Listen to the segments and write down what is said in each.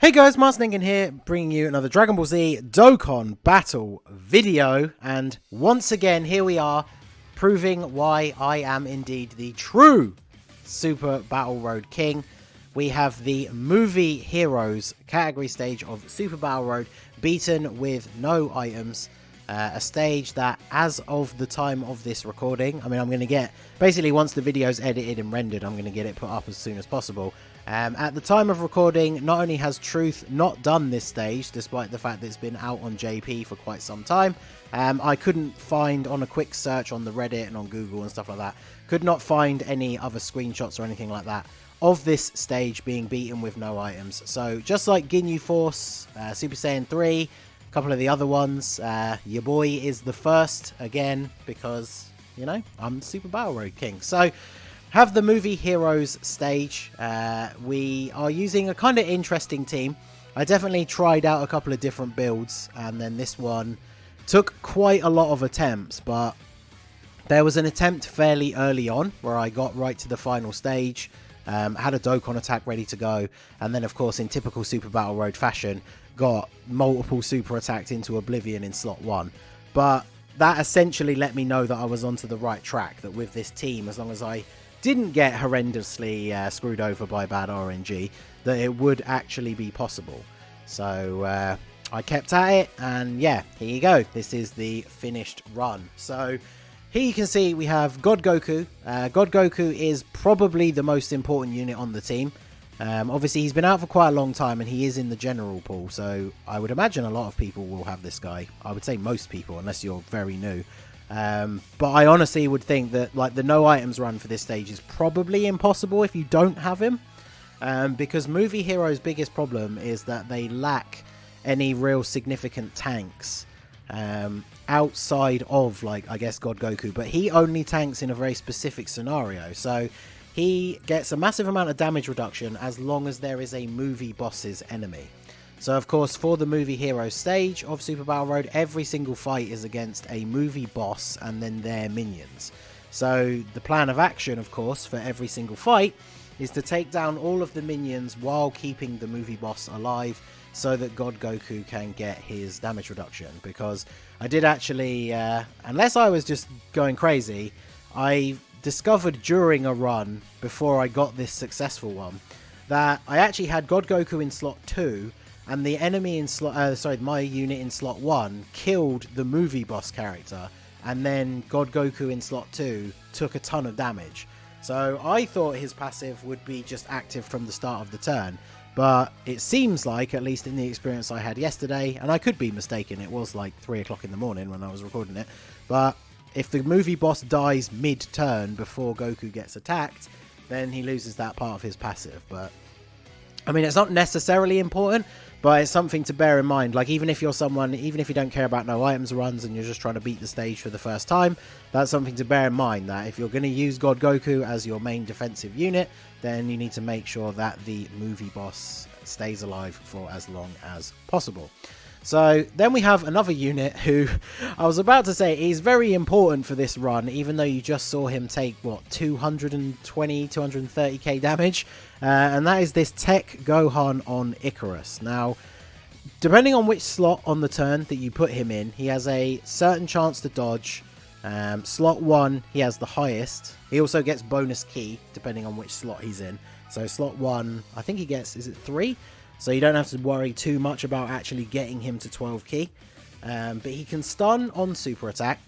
Hey guys, Marsningan here, bringing you another Dragon Ball Z Dokkan battle video, and once again, here we are, proving why I am indeed the true Super Battle Road King. We have the Movie Heroes category stage of Super Battle Road, beaten with no items. A stage that, as of the time of this recording, I'm going to get, basically once the video's edited and rendered, I'm going to get it put up as soon as possible. At the time of recording, not only has Truth not done this stage, despite the fact that it's been out on JP for quite some time, I couldn't find, on a quick search on the Reddit and on Google and stuff like that, could not find any other screenshots or anything like that of this stage being beaten with no items. So just like Ginyu Force, Super Saiyan 3, a couple of the other ones, your boy is the first again because, you know, I'm the Super Battle Road King. So have the Movie Heroes stage. We are using a kind of interesting team. I definitely tried out a couple of different builds, and then this one took quite a lot of attempts, but there was an attempt fairly early on where I got right to the final stage, had a Dokkan attack ready to go, and then of course in typical Super Battle Road fashion got multiple super attacks into oblivion in slot 1. But that essentially let me know that I was onto the right track, that with this team, as long as I didn't get horrendously screwed over by bad RNG, that it would actually be possible. So I kept at it, and yeah, here you go. This is the finished run. So here you can see we have God Goku. God Goku is probably the most important unit on the team. Obviously, he's been out for quite a long time, and he is in the general pool, so I would imagine a lot of people will have this guy. I would say most people, unless you're very new. But I honestly would think that like the no items run for this stage is probably impossible if you don't have him. Because Movie Heroes' biggest problem is that they lack any real significant tanks outside of, like, I guess, God Goku. But he only tanks in a very specific scenario, so he gets a massive amount of damage reduction as long as there is a movie boss's enemy. So of course, for the Movie Hero stage of Super Battle Road, every single fight is against a movie boss and then their minions. So the plan of action, of course, for every single fight is to take down all of the minions while keeping the movie boss alive, so that God Goku can get his damage reduction. Because I did actually, unless I was just going crazy, I discovered during a run, before I got this successful one, that I actually had God Goku in slot 2, and the enemy in slot, my unit in slot 1 killed the movie boss character, and then God Goku in slot 2 took a ton of damage. So I thought his passive would be just active from the start of the turn, but it seems like, at least in the experience I had yesterday, and I could be mistaken, it was like 3 o'clock in the morning when I was recording it, but if the movie boss dies mid-turn before Goku gets attacked, then he loses that part of his passive. But I mean, it's not necessarily important, but it's something to bear in mind. Like, even if you're someone, even if you don't care about no items runs and you're just trying to beat the stage for the first time, that's something to bear in mind, that if you're going to use God Goku as your main defensive unit, then you need to make sure that the movie boss stays alive for as long as possible. So then we have another unit who, I was about to say, is very important for this run, even though you just saw him take, what, 220, 230k damage, and that is this TEQ Gohan on Icarus. Now, depending on which slot on the turn that you put him in, he has a certain chance to dodge. Slot 1, he has the highest. He also gets bonus key, depending on which slot he's in. So slot 1, I think he gets, is it 3? So you don't have to worry too much about actually getting him to 12 key. But he can stun on super attack.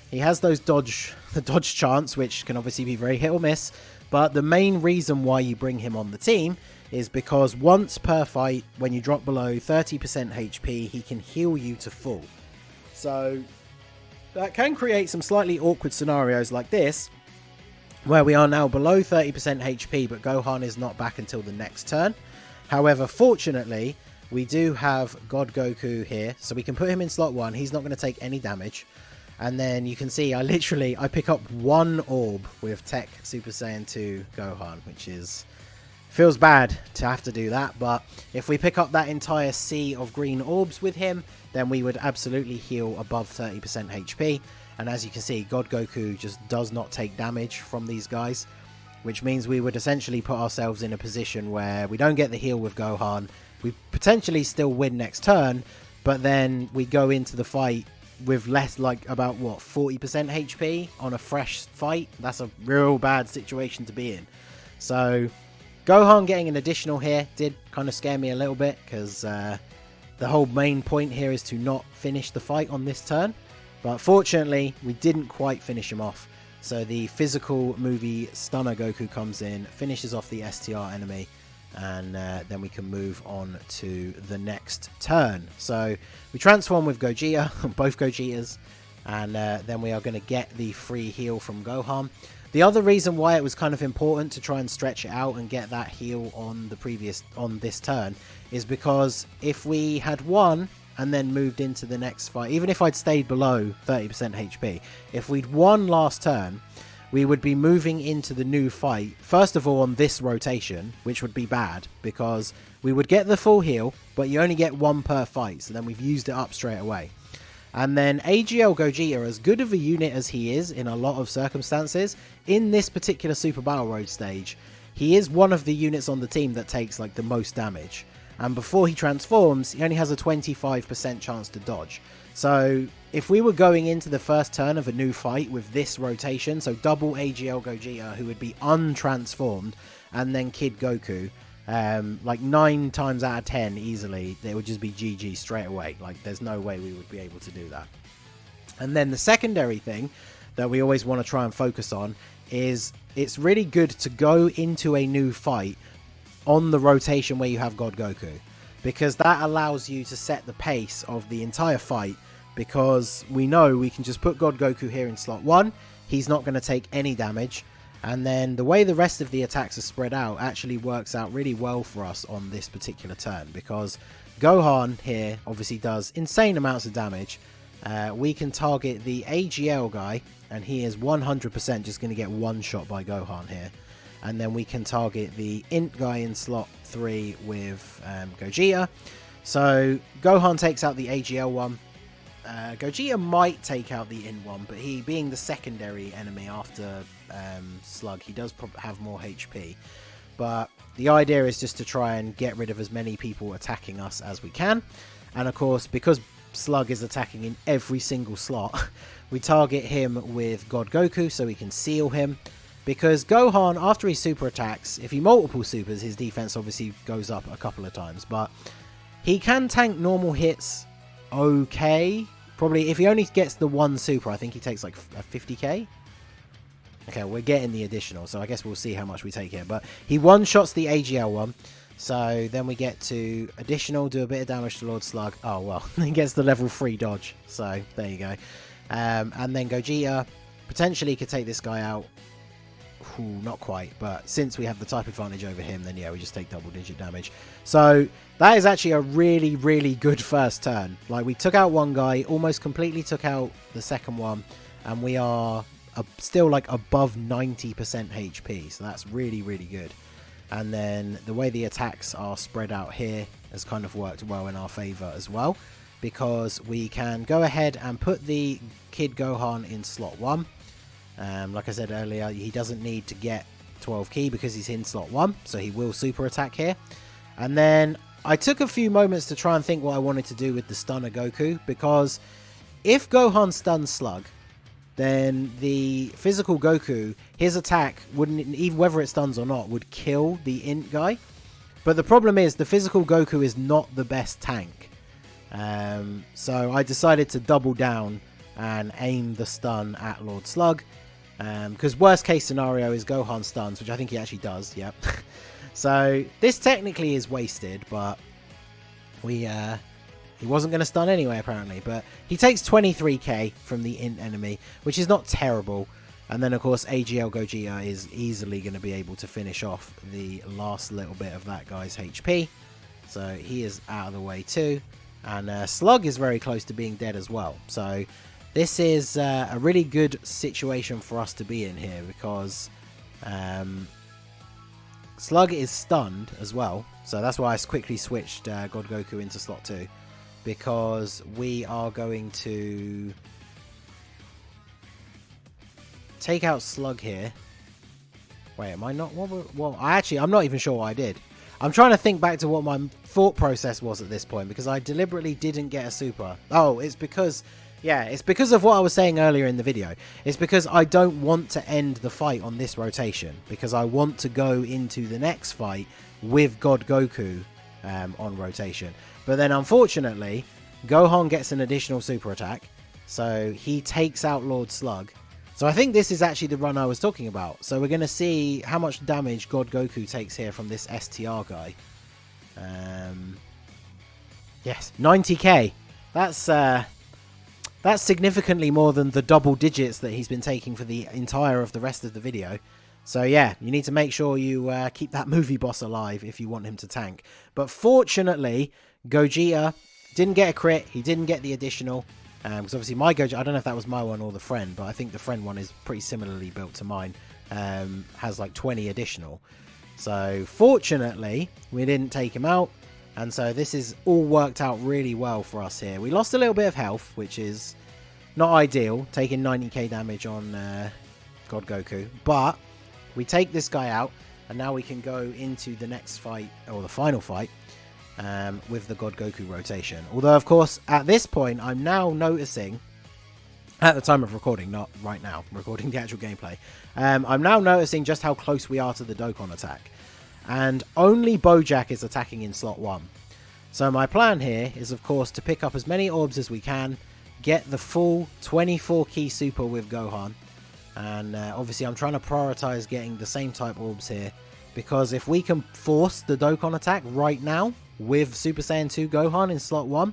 He has those the dodge chance, which can obviously be very hit or miss. But the main reason why you bring him on the team is because once per fight, when you drop below 30% HP, he can heal you to full. So that can create some slightly awkward scenarios like this, where we are now below 30% HP, but Gohan is not back until the next turn. However, fortunately, we do have God Goku here, so we can put him in slot 1. He's not going to take any damage. And then you can see I pick up one orb with TEQ Super Saiyan 2 Gohan, which feels bad to have to do that. But if we pick up that entire sea of green orbs with him, then we would absolutely heal above 30% HP. And as you can see, God Goku just does not take damage from these guys, which means we would essentially put ourselves in a position where we don't get the heal with Gohan, we potentially still win next turn, but then we go into the fight with less, like about what, 40% HP on a fresh fight. That's a real bad situation to be in. So Gohan getting an additional here did kind of scare me a little bit, because the whole main point here is to not finish the fight on this turn. But fortunately, we didn't quite finish him off. So the physical movie Stunner Goku comes in, finishes off the STR enemy, and then we can move on to the next turn. So we transform with Gogeta, both Gogetas, and then we are going to get the free heal from Gohan. The other reason why it was kind of important to try and stretch it out and get that heal on this turn is because if we had won and then moved into the next fight, even if I'd stayed below 30% HP, if we'd won last turn, we would be moving into the new fight, first of all on this rotation, which would be bad, because we would get the full heal, but you only get one per fight, so then we've used it up straight away. And then AGL Gogeta, as good of a unit as he is in a lot of circumstances, in this particular Super Battle Road stage, he is one of the units on the team that takes like the most damage. And before he transforms, he only has a 25% chance to dodge. So if we were going into the first turn of a new fight with this rotation, so double AGL Gogeta, who would be untransformed, and then Kid Goku, like 9 times out of 10 easily, it would just be GG straight away. Like, there's no way we would be able to do that. And then the secondary thing that we always want to try and focus on is it's really good to go into a new fight on the rotation where you have God Goku, because that allows you to set the pace of the entire fight, because we know we can just put God Goku here in slot 1, he's not going to take any damage, and then the way the rest of the attacks are spread out actually works out really well for us on this particular turn, because Gohan here obviously does insane amounts of damage. We can target the AGL guy, and he is 100% just going to get one shot by Gohan here. And then we can target the Int guy in slot 3 with Gogeta. So Gohan takes out the AGL one. Gogeta might take out the Int one, but he, being the secondary enemy after Slug, he does have more HP. But the idea is just to try and get rid of as many people attacking us as we can. And of course, because Slug is attacking in every single slot, we target him with God Goku so we can seal him. Because Gohan, after he super attacks, if he multiple supers, his defense obviously goes up a couple of times. But he can tank normal hits okay. Probably if he only gets the one super, I think he takes like a 50k. Okay, we're getting the additional, so I guess we'll see how much we take here. But he one-shots the AGL one. So then we get to additional, do a bit of damage to Lord Slug. Oh, well, he gets the level 3 dodge. So there you go. And then Gogeta potentially could take this guy out. Ooh, not quite, but since we have the type advantage over him, then yeah, we just take double-digit damage. So that is actually a really, really good first turn. Like, we took out one guy, almost completely took out the second one, and we are still like above 90% HP. So that's really, really good. And then the way the attacks are spread out here has kind of worked well in our favor as well, because we can go ahead and put the Kid Gohan in slot 1. Like I said earlier, he doesn't need to get 12 key because he's in slot 1, so he will super attack here. And then I took a few moments to try and think what I wanted to do with the Stunner Goku, because if Gohan stuns Slug, then the physical Goku, his attack, wouldn't, even whether it stuns or not, would kill the Int guy. But the problem is the physical Goku is not the best tank. So I decided to double down and aim the stun at Lord Slug. Because worst case scenario is Gohan stuns, which I think he actually does, yep. So this technically is wasted, but he wasn't going to stun anyway apparently. But he takes 23k from the Int enemy, which is not terrible. And then of course AGL Gogeta is easily going to be able to finish off the last little bit of that guy's HP. So he is out of the way too. And Slug is very close to being dead as well. So this is a really good situation for us to be in here, because Slug is stunned as well. So that's why I quickly switched God Goku into slot 2, because we are going to take out Slug here. Wait, am I not? Well, I'm not even sure what I did. I'm trying to think back to what my thought process was at this point, because I deliberately didn't get a super. Oh, it's because... yeah, it's because of what I was saying earlier in the video. It's because I don't want to end the fight on this rotation, because I want to go into the next fight with God Goku on rotation. But then, unfortunately, Gohan gets an additional super attack, so he takes out Lord Slug. So I think this is actually the run I was talking about. So we're going to see how much damage God Goku takes here from this STR guy. Yes, 90k. That's significantly more than the double digits that he's been taking for the entire of the rest of the video. So yeah, you need to make sure you keep that movie boss alive if you want him to tank. But fortunately, Gogeta didn't get a crit. He didn't get the additional. Because obviously my Gogeta, I don't know if that was my one or the friend, but I think the friend one is pretty similarly built to mine. Has like 20 additional. So fortunately, we didn't take him out. And so this is all worked out really well for us here. We lost a little bit of health, which is not ideal, taking 90k damage on God Goku. But we take this guy out, and now we can go into the next fight, or the final fight, with the God Goku rotation. Although, of course, at this point, I'm now noticing, at the time of recording, not right now, recording the actual gameplay, I'm now noticing just how close we are to the Dokkan attack. And only Bojack is attacking in slot 1. So my plan here is, of course, to pick up as many orbs as we can, get the full 24 key super with Gohan. And obviously I'm trying to prioritize getting the same type orbs here, because if we can force the Dokkan attack right now with Super Saiyan 2 Gohan in slot 1,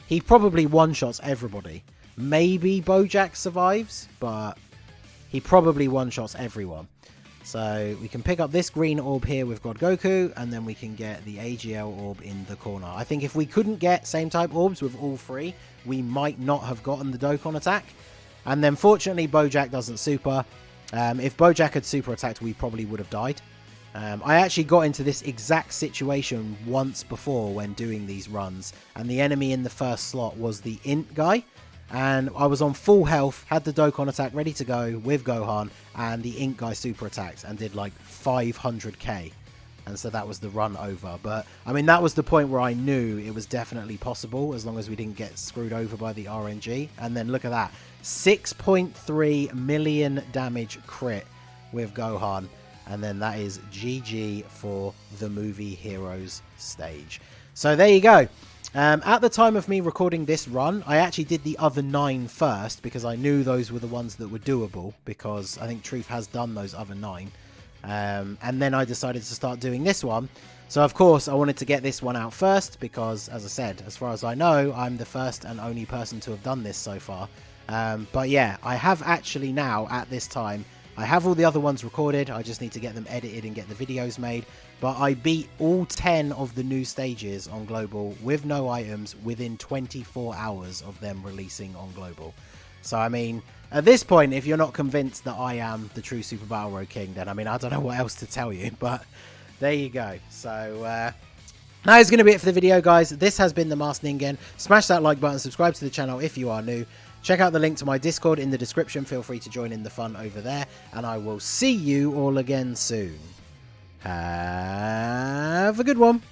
he probably one-shots everybody. Maybe Bojack survives, but he probably one-shots everyone. So we can pick up this green orb here with God Goku, and then we can get the AGL orb in the corner. I think if we couldn't get same type orbs with all three, we might not have gotten the Dokkan attack. And then fortunately Bojack doesn't super. If Bojack had super attacked, we probably would have died. I actually got into this exact situation once before when doing these runs, and the enemy in the first slot was the Int guy. And I was on full health, had the Dokkan attack ready to go with Gohan, and the Ink guy super attacked and did like 500k. And so that was the run over. But, I mean, that was the point where I knew it was definitely possible, as long as we didn't get screwed over by the RNG. And then look at that. 6.3 million damage crit with Gohan. And then that is GG for the Movie Heroes stage. So there you go. At the time of me recording this run, I actually did the other 9 first, because I knew those were the ones that were doable, because I think Truth has done those other 9. And then I decided to start doing this one. So of course I wanted to get this one out first, because as I said, as far as I know, I'm the first and only person to have done this so far. But yeah, I have actually now, at this time, I have all the other ones recorded. I just need to get them edited and get the videos made. But I beat all 10 of the new stages on Global with no items within 24 hours of them releasing on Global. So, I mean, at this point, if you're not convinced that I am the true Super Battle Road King, then, I mean, I don't know what else to tell you. But there you go. So, that is going to be it for the video, guys. This has been the Masked Ningen. Smash that like button, subscribe to the channel if you are new. Check out the link to my Discord in the description. Feel free to join in the fun over there. And I will see you all again soon. Have a good one.